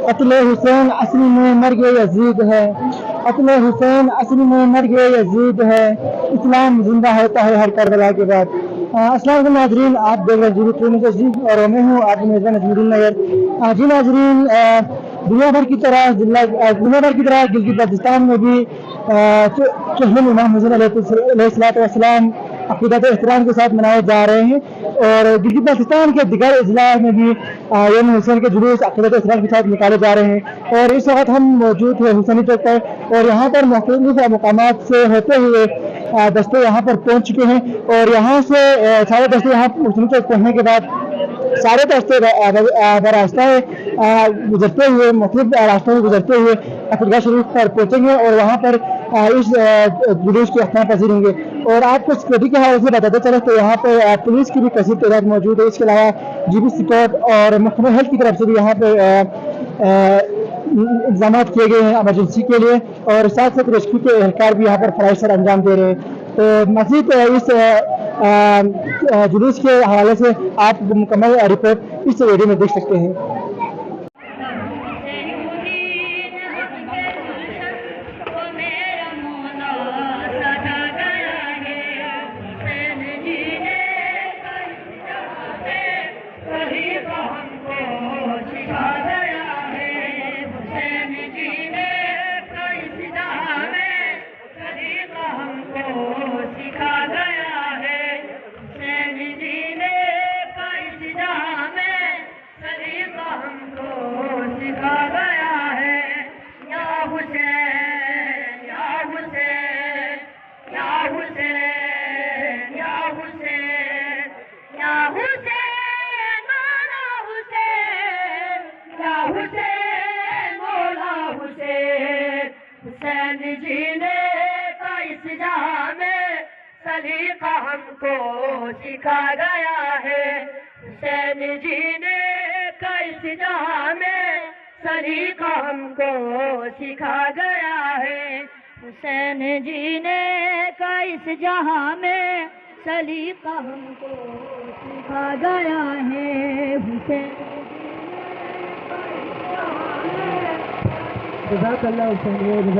कत्ल हुसैन असली में मर्ग यजीद है। कत्ल हुसैन असली में मर्ग यजीद है। इस्लाम जिंदा होता है हर करबला के बाद। अस्सलाम वालेकुम नाजरीन, आप देख रहे हैं जी और मैं हूँ आपकी मेजबान नजमुद्दीन नैयर। जी नाजरीन, दुनिया भर की तरह गिलगित बाल्टिस्तान में भी इमाम हुसैन अलैहिस्सलाम अक़ीदत एहतराम के साथ मनाए जा रहे हैं। और गिलगित बाल्टिस्तान के दिगर अजला में भी यौम हुसैन के जुलूस अक़ीदत एहतराम के साथ निकाले जा रहे हैं। और इस वक्त हम मौजूद हैं हुसैनी चौक पर और यहाँ पर मुख्तलिफ मकामात से होते हुए दस्ते यहाँ पर पहुँच चुके हैं। और यहाँ से सारे दस्ते यहाँ हुसैनी चौक पहुँचने के बाद सारे दस्ते रास्ता गुजरते हुए मुख्तलिफ रास्तों में गुजरते हुए अक़ीदतगाह शरीफ पर पहुँचेंगे और वहाँ पर इस जुलूस की अख्ताम पसीर होंगे। और आपको सिक्योरिटी के हवाले से बताते चले तो यहाँ पर पुलिस की भी कसीर तादाद मौजूद है। इसके अलावा जीबी सिक्योर और महकमा हेल्थ की तरफ से भी यहाँ पर इंतजाम किए गए हैं एमरजेंसी के लिए। और साथ साथ रेस्क्यू के एहलकार भी यहाँ पर फराइज सर अंजाम दे रहे हैं। तो मज़ीद इस जुलूस के हवाले से आप मुकम्मल रिपोर्ट इस वीडियो में देख सकते हैं। हुसैन जीने का इस जहां में सलीका हमको सिखा गया है। हुसैन जीने का इस जहां में सलीका हमको सिखा गया है। हुसैन जीने का इस जहां में सलीका हमको सिखा गया है। हुसैन जज़ाकल्लाह हुसैन।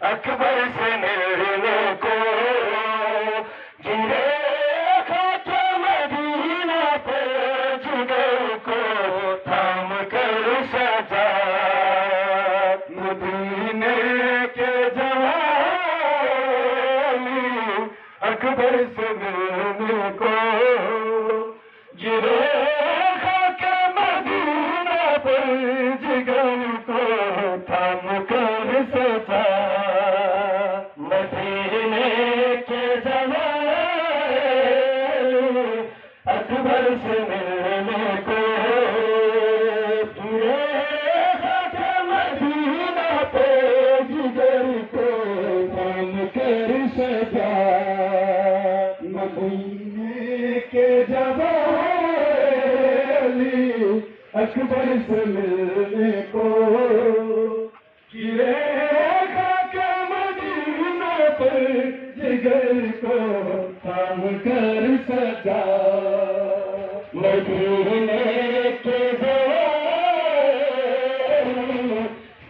अकबर से मिलने को जिरे खाते मदीना पे जिगर को थाम कर सजा मदीने के जवानी अकबर से मिलने को जिरे खाते मदीना पे जिगर को थाम कर सजा मदीने के जवानी अकबर से मिलने को पूरे खाते मदीना पे जिगर को थाम कर सजा मदीने के जवानी अकबर से मिलने को जिगर को थाम कर कर सजा मदीने के जवान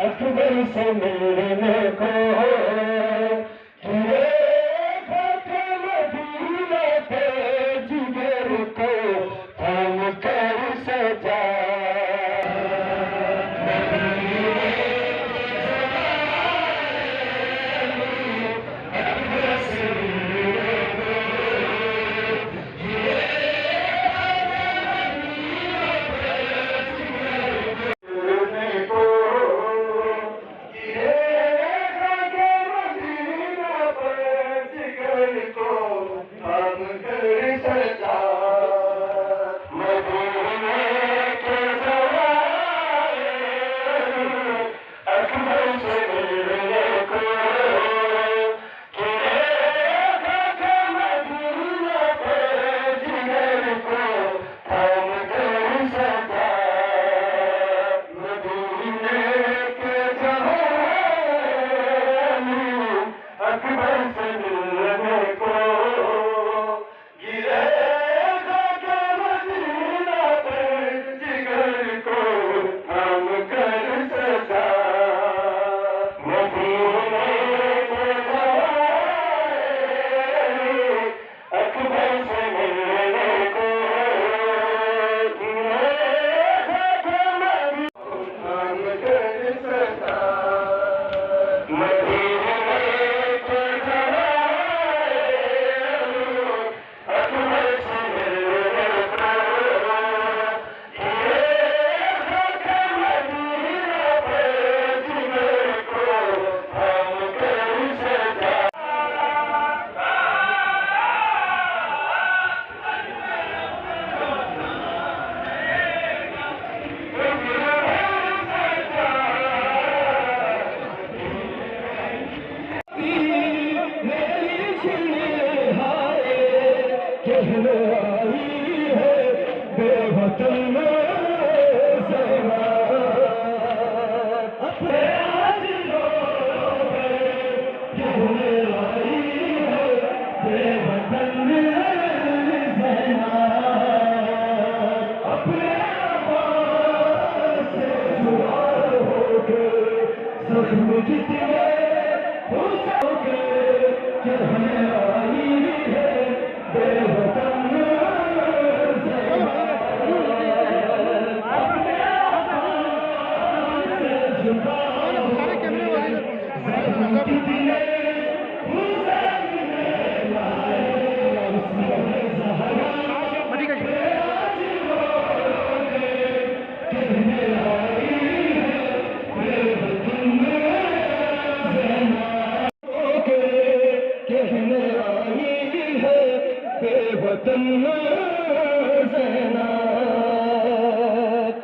अकबर से मिलने को किए खत मदीने के जिगर को थाम कर सजा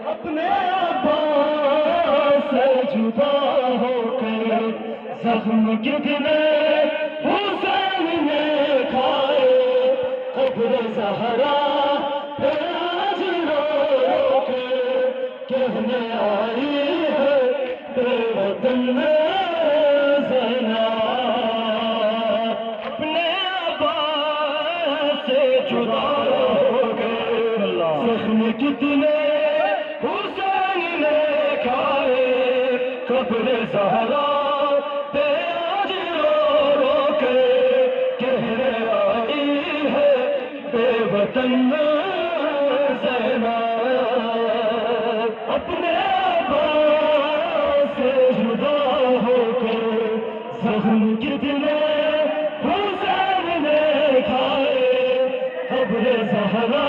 अपने अब्बास से जुदा होकर जख्म कितने हुसैन ने खाए कब्र ज़हरा पे आज रो रो के कहने आई है बेवतन ज़ैना अपने अब्बास से जुदा जख्म कितने हुसैन ने खाए कब्र ज़हरा पे आज रो रो के कहने आई है बेवतन ज़ैना अपने अब्बास से जुदा होकर जख्म कितने हुसैन ने खाए कब्र ज़हरा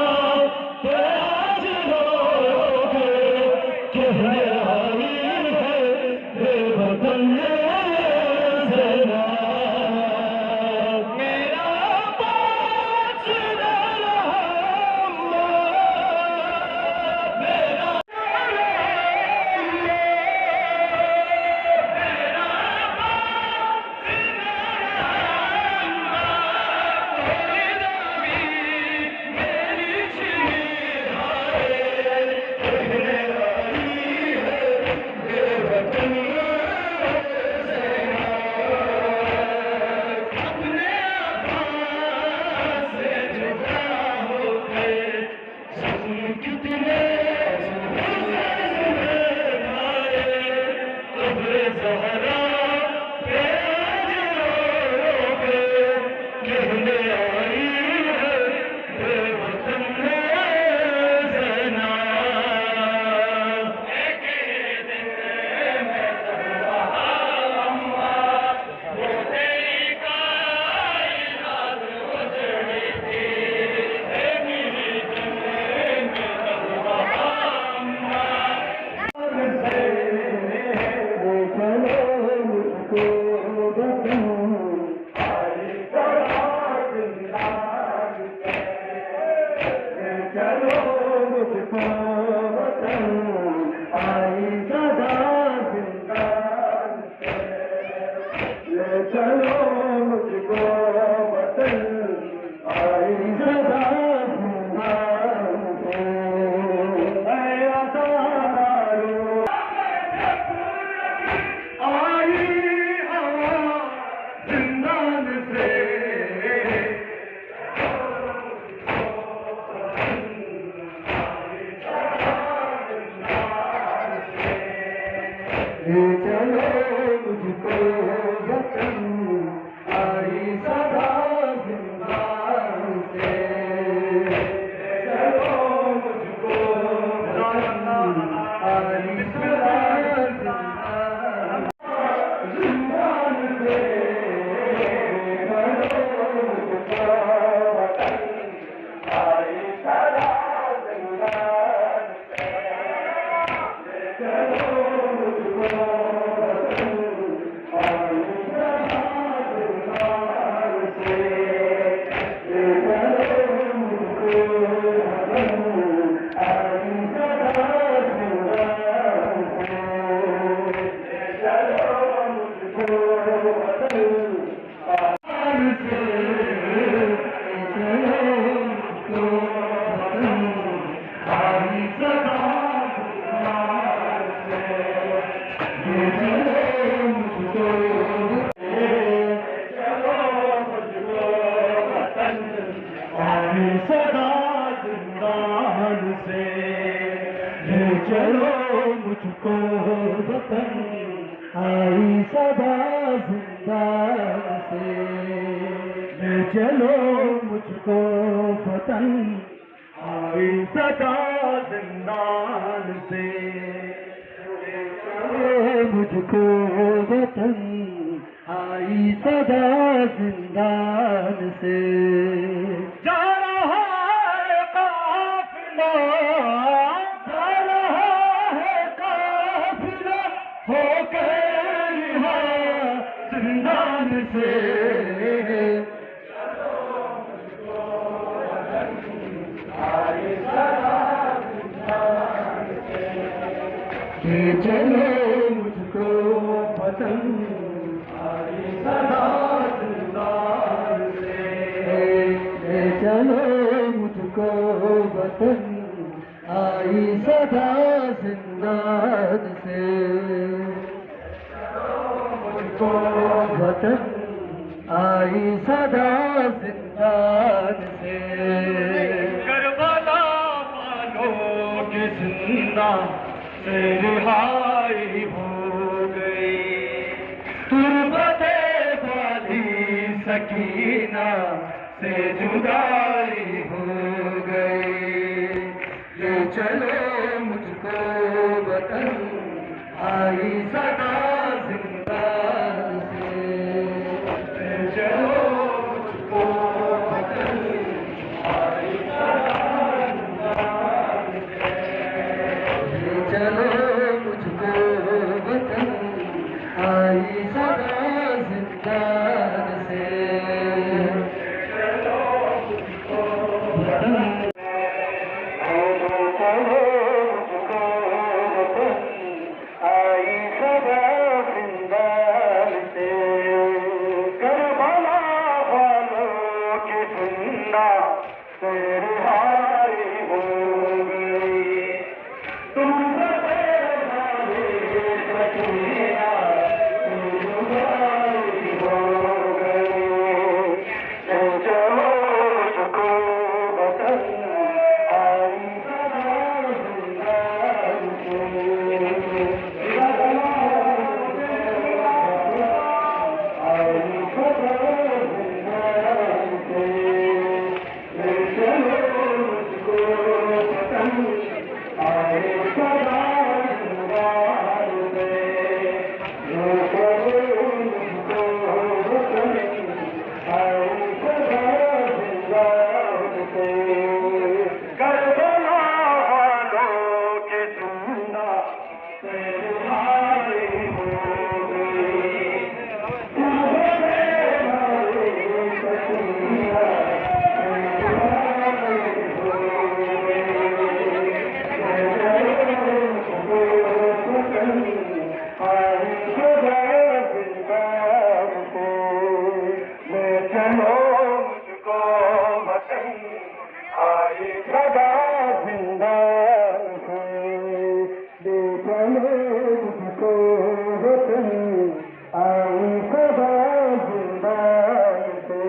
मुझको वतन आई सदा जिंदान से, ले चलो मुझको वतन आई सदा जिंदान से। ऐ आज़ादारो आई हवा जिंदान से, ले चलो मुझको वतन आई सदा जिंदान से, चलो मुझको वतन आई सदा जिंदान से, चलो मुझको वतन आई सदा जिंदान से, चलो सदा जिंदान से, ले चलो मुझको वतन आई सदा जिंदान से, ले चलो मुझको वतन आई सदा जिंदान से, ले चलो मुझको वतन आई सदा जिंदान से। जा रहा है काफिला, जा रहा है काफिला होकर रिहा जिंदान से, चलो मुझको वतन आई सदा जिंदान से, चलो मुझको वतन आई सदा जिंदान से, चलो मुझको वतन आई सदा जिंदान से, मुझको वतन आई सदा जिंदान से। करबला वालों की जिंदा से रिहाई हो गई, तुर्बते वाली सकीना से जुदाई हो गई, ले चलो मुझको वतन आई सदा जिंदान से, ले चलो मुझको वतन आई सदा जिंदान से, ले चलो मुझको वतन आई सदा जिंदान से, चलो मुझको वतन आई सदा जिंदान से। करबला वालों की जिंदा से रिहाई हो गई, तुम सकीना जुदाई हो गई, चलो मुझको वतन आई सदा जिंदान से, आई सदा जिंदान से, ले चलो मुझको वतन आई सदा जिंदान से, ले चलो मुझको वतन आई सदा जिंदान से। करबला वालों के जिंदा से रिहाई हो गई, तुर्बते वाली सकीना से रिहाई हो गई, सदा जिंदा से ले चले मुझको वतन आई सदा जिंदा से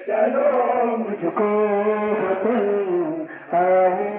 चलो मुझको वतन आई